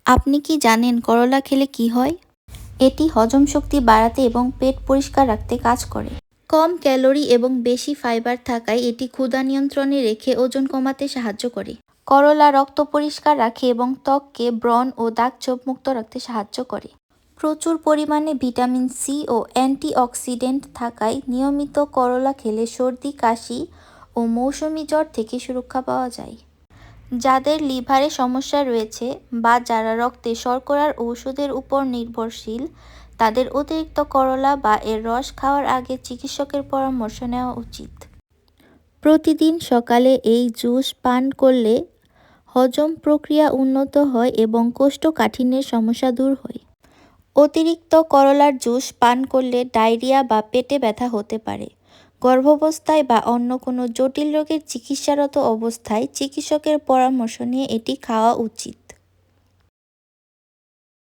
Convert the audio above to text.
আপনি কি জানেন করলা খেলে কি হয়? এটি হজম শক্তি বাড়াতে এবং পেট পরিষ্কার রাখতে কাজ করে। কম ক্যালোরি এবং বেশি ফাইবার থাকায় এটি ক্ষুধা নিয়ন্ত্রণে রেখে ওজন কমাতে সাহায্য করে। করলা রক্ত পরিষ্কার রাখে এবং ত্বককে ব্রণ ও দাগ-ছোপ মুক্ত রাখতে সাহায্য করে। প্রচুর পরিমাণে ভিটামিন সি ও অ্যান্টিঅক্সিডেন্ট থাকায় নিয়মিত করলা খেলে সর্দি, কাশি ও মৌসুমী জ্বর থেকে সুরক্ষা পাওয়া যায়। যাদের লিভারে সমস্যা রয়েছে বা যারা রক্তে শর্করার ওষুধের উপর নির্ভরশীল, তাদের অতিরিক্ত করলা বা এর রস খাওয়ার আগে চিকিৎসকের পরামর্শ নেওয়া উচিত। প্রতিদিন সকালে এই জুস পান করলে হজম প্রক্রিয়া উন্নত হয় এবং কোষ্ঠকাঠিন্যের সমস্যা দূর হয়। অতিরিক্ত করলার জুস পান করলে ডায়রিয়া বা পেটে ব্যথা হতে পারে। গর্ভাবস্থায় বা অন্য কোনো জটিল রোগের চিকিৎসারত অবস্থায় চিকিৎসকের পরামর্শ নিয়ে এটি খাওয়া উচিত।